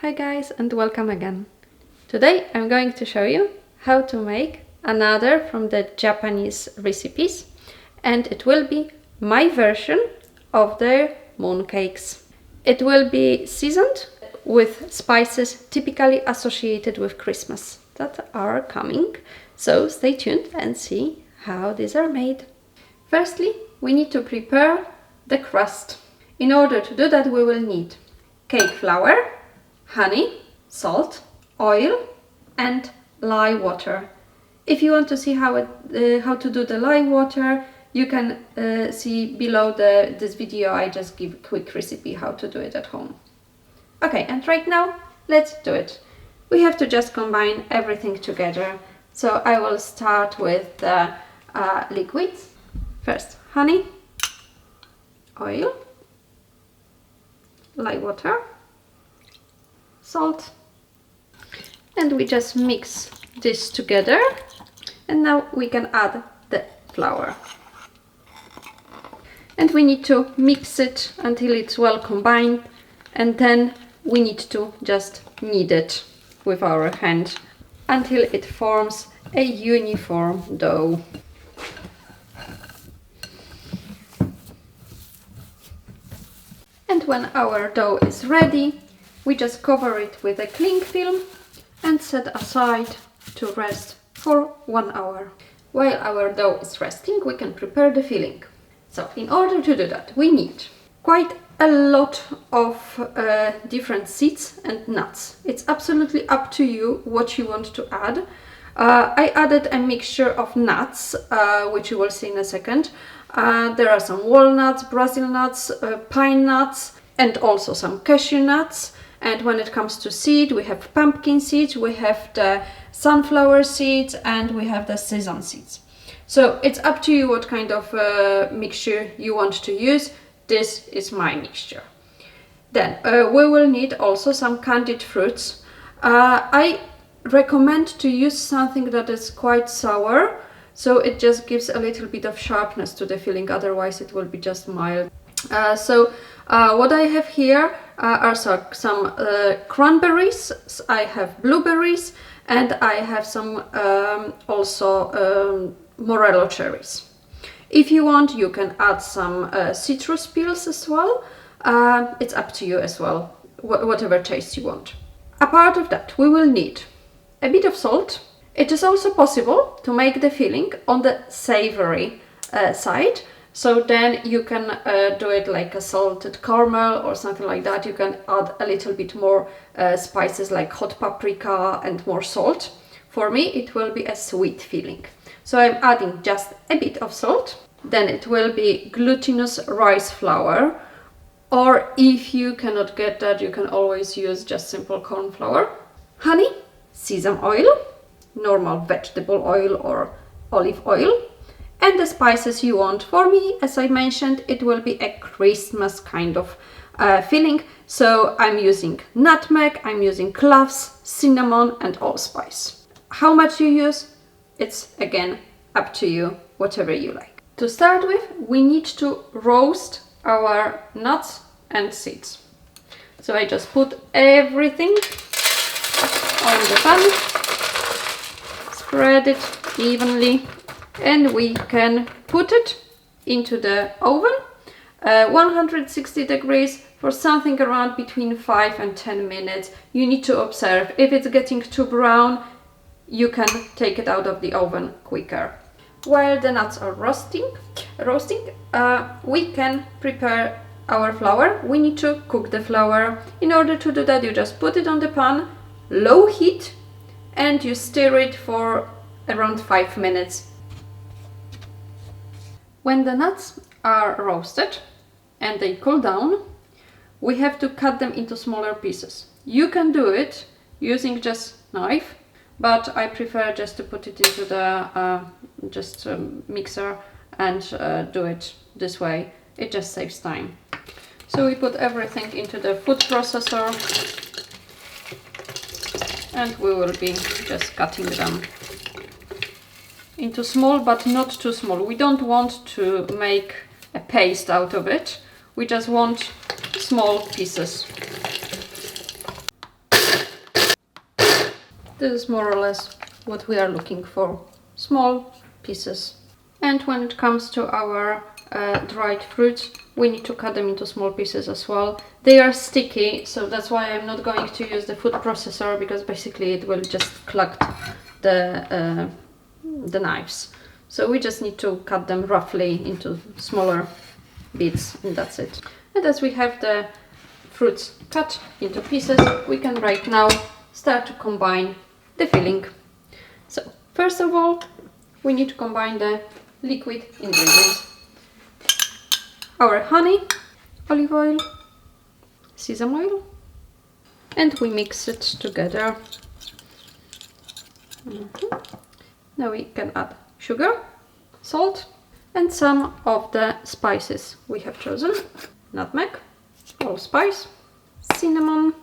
Hi guys and welcome again. Today I'm going to show you how to make another from the Japanese recipes, and it will be my version of the mooncakes. It will be seasoned with spices typically associated with Christmas that are coming, so stay tuned and see how these are made. Firstly, we need to prepare the crust. In order to do that, we will need cake flour, honey, salt, oil and lye water. If you want to see how to do the lye water, you can see below this video. I just give a quick recipe how to do it at home. Okay, and right now let's do it. We have to just combine everything together. So I will start with the liquids. First honey, oil, lye water, salt, and we just mix this together, and now we can add the flour. And we need to mix it until it's well combined, and then we need to just knead it with our hand until it forms a uniform dough. And when our dough is ready, we just cover it with a cling film and set aside to rest for 1 hour. While our dough is resting, we can prepare the filling. So in order to do that, we need quite a lot of different seeds and nuts. It's absolutely up to you what you want to add. I added a mixture of nuts, which you will see in a second. There are some walnuts, Brazil nuts, pine nuts, and also some cashew nuts. And when it comes to seed, we have pumpkin seeds, we have the sunflower seeds, and we have the sesame seeds. So it's up to you what kind of mixture you want to use. This is my mixture. Then we will need also some candied fruits. I recommend to use something that is quite sour, so it just gives a little bit of sharpness to the filling, otherwise it will be just mild. What I have here are some cranberries, I have blueberries, and I have some also morello cherries. If you want, you can add some citrus peels as well. It's up to you as well, whatever taste you want. Apart of that, we will need a bit of salt. It is also possible to make the filling on the savoury side. So then you can do it like a salted caramel or something like that. You can add a little bit more spices like hot paprika and more salt. For me, it will be a sweet filling. So I'm adding just a bit of salt. Then it will be glutinous rice flour. Or if you cannot get that, you can always use just simple corn flour. Honey, sesame oil, normal vegetable oil or olive oil, and the spices you want. For me, as I mentioned, it will be a Christmas kind of filling, so I'm using nutmeg, I'm using cloves, cinnamon and allspice. How much you use, it's again up to you, whatever you like. To start with, we need to roast our nuts and seeds. So I just put everything on the pan, spread it evenly, and we can put it into the oven, 160 degrees for something around between 5 and 10 minutes. You need to observe. If it's getting too brown, you can take it out of the oven quicker. While the nuts are roasting, we can prepare our flour. We need to cook the flour. In order to do that, you just put it on the pan, low heat, and you stir it for around 5 minutes. When the nuts are roasted and they cool down, we have to cut them into smaller pieces. You can do it using just knife, but I prefer just to put it into the mixer and do it this way. It just saves time. So we put everything into the food processor and we will be just cutting them into small, but not too small. We don't want to make a paste out of it. We just want small pieces. This is more or less what we are looking for. Small pieces. And when it comes to our dried fruits, we need to cut them into small pieces as well. They are sticky, so that's why I'm not going to use the food processor, because basically it will just clog the knives. So we just need to cut them roughly into smaller bits, and that's it. And as we have the fruits cut into pieces, we can right now start to combine the filling. So first of all, we need to combine the liquid ingredients. Our honey, olive oil, sesame oil, and we mix it together. Now we can add sugar, salt, and some of the spices we have chosen. Nutmeg, allspice, cinnamon,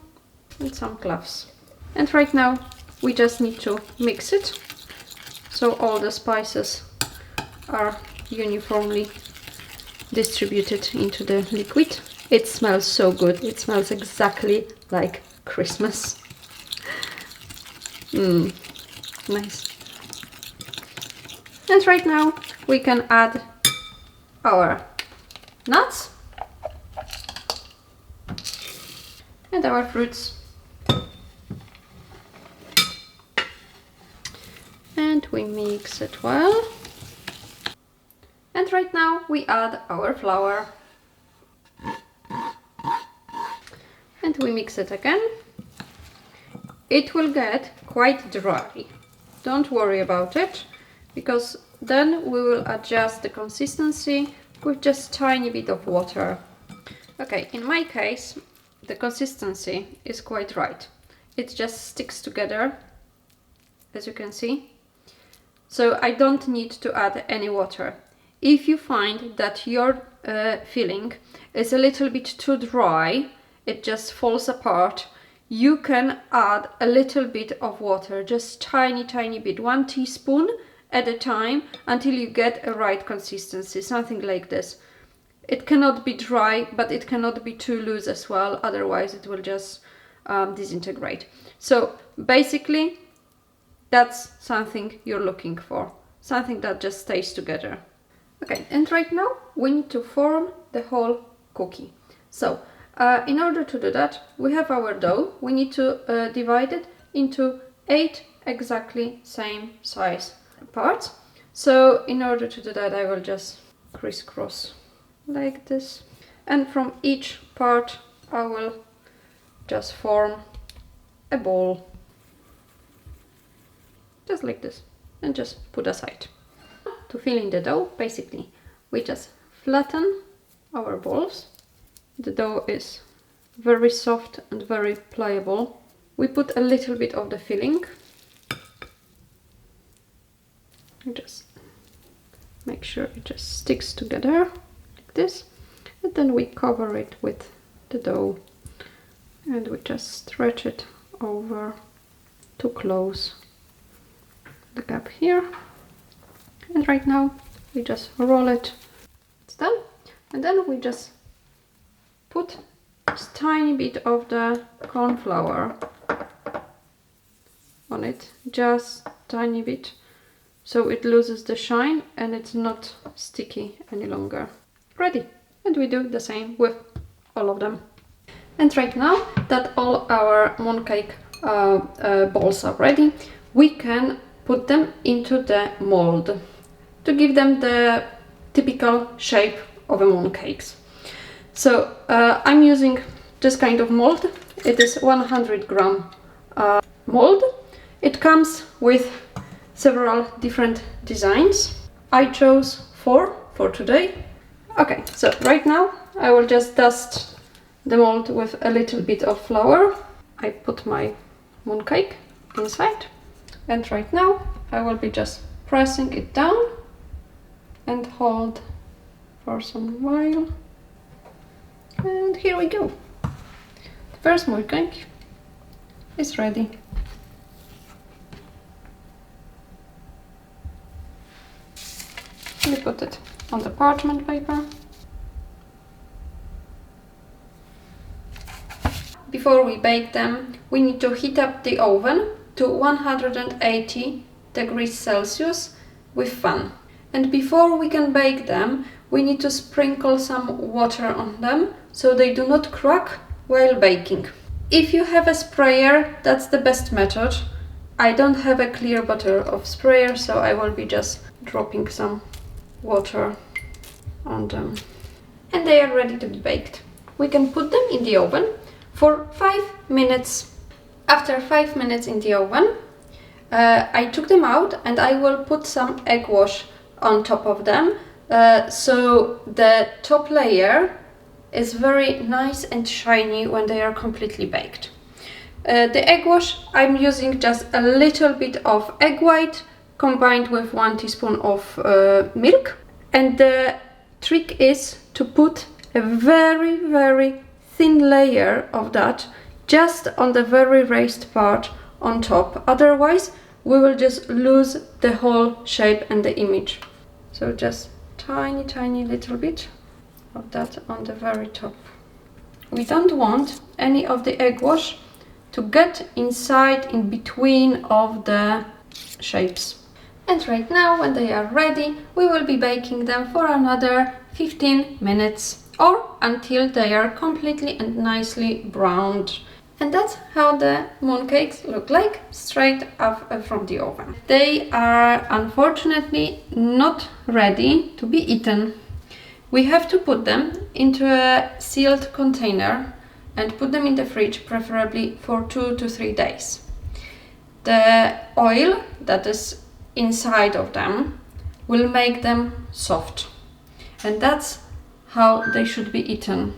and some cloves. And right now we just need to mix it so all the spices are uniformly distributed into the liquid. It smells so good. It smells exactly like Christmas. Nice. And right now we can add our nuts and our fruits. And we mix it well. And right now we add our flour. And we mix it again. It will get quite dry. Don't worry about it, because then we will adjust the consistency with just tiny bit of water. Okay, in my case, the consistency is quite right. It just sticks together, as you can see. So I don't need to add any water. If you find that your filling is a little bit too dry, it just falls apart, you can add a little bit of water, just tiny bit, 1 teaspoon at a time, until you get a right consistency, something like this. It cannot be dry, but it cannot be too loose as well, otherwise it will just disintegrate. So basically that's something you're looking for, something that just stays together. Okay, and right now we need to form the whole cookie. So in order to do that, we have our dough. We need to divide it into 8 exactly same size parts. So in order to do that, I will just crisscross like this. And from each part, I will just form a ball. Just like this. And just put aside. To fill in the dough, basically, we just flatten our balls. The dough is very soft and very pliable. We put a little bit of the filling. Just make sure it just sticks together like this. And then we cover it with the dough. And we just stretch it over to close the gap here. And right now we just roll it. It's done. And then we just put a tiny bit of the corn flour on it, just tiny bit, so it loses the shine and it's not sticky any longer. Ready. And we do the same with all of them. And right now that all our mooncake balls are ready, we can put them into the mold to give them the typical shape of a mooncakes. So I'm using this kind of mold. It is 100 gram mold. It comes with several different designs. I chose 4 for today. Okay, so right now I will just dust the mold with a little bit of flour. I put my mooncake inside, and right now I will be just pressing it down and hold for some while. And here we go. The first mooncake is ready. We put it on the parchment paper. Before we bake them, we need to heat up the oven to 180 degrees Celsius with fan. And before we can bake them, we need to sprinkle some water on them so they do not crack while baking. If you have a sprayer, that's the best method. I don't have a clear bottle of sprayer, so I will be just dropping some water on them. And they are ready to be baked. We can put them in the oven for 5 minutes. After 5 minutes in the oven, I took them out and I will put some egg wash on top of them, so the top layer is very nice and shiny when they are completely baked. The egg wash, I'm using just a little bit of egg white combined with 1 teaspoon of milk. And the trick is to put a very, very thin layer of that just on the very raised part on top. Otherwise, we will just lose the whole shape and the image. So just tiny, tiny little bit of that on the very top. We don't want any of the egg wash to get inside in between of the shapes. And right now, when they are ready, we will be baking them for another 15 minutes or until they are completely and nicely browned. And that's how the mooncakes look like straight up from the oven. They are unfortunately not ready to be eaten. We have to put them into a sealed container and put them in the fridge, preferably for 2 to 3 days. The oil that is inside of them will make them soft, and that's how they should be eaten.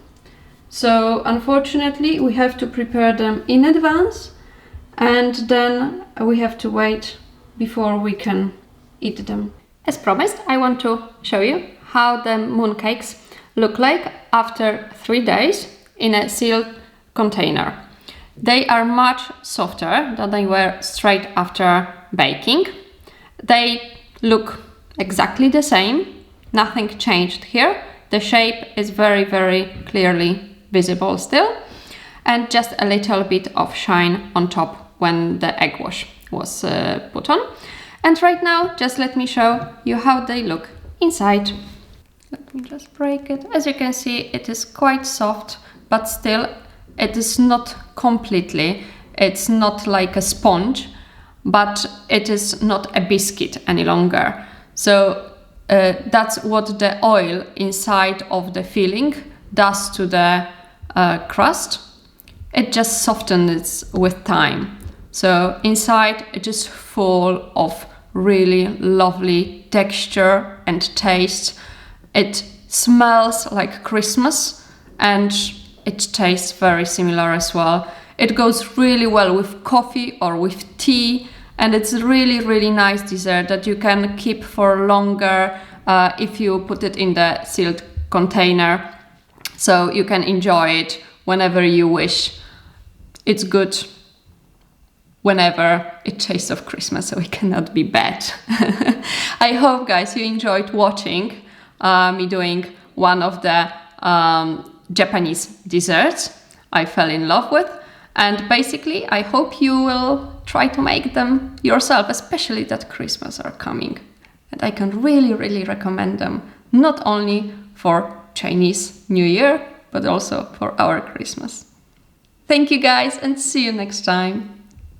So unfortunately we have to prepare them in advance, and then we have to wait before we can eat them. As promised, I want to show you how the mooncakes look like after 3 days in a sealed container. They are much softer than they were straight after baking. They look exactly the same, nothing changed here. The shape is very, very clearly visible still, and just a little bit of shine on top when the egg wash was put on. And right now, just let me show you how they look inside. Let me just break it. As you can see, it is quite soft, but still it is not completely, it's not like a sponge, but it is not a biscuit any longer. So that's what the oil inside of the filling does to the crust. It just softens with time. So inside it is full of really lovely texture and taste. It smells like Christmas and it tastes very similar as well. It goes really well with coffee or with tea, and it's really, really nice dessert that you can keep for longer if you put it in the sealed container. So you can enjoy it whenever you wish. It's good whenever it tastes of Christmas, so it cannot be bad. I hope, guys, you enjoyed watching me doing one of the Japanese desserts I fell in love with. And basically, I hope you will try to make them yourself, especially that Christmas are coming. And I can really, really recommend them, not only for Chinese New Year, but also for our Christmas. Thank you, guys, and see you next time.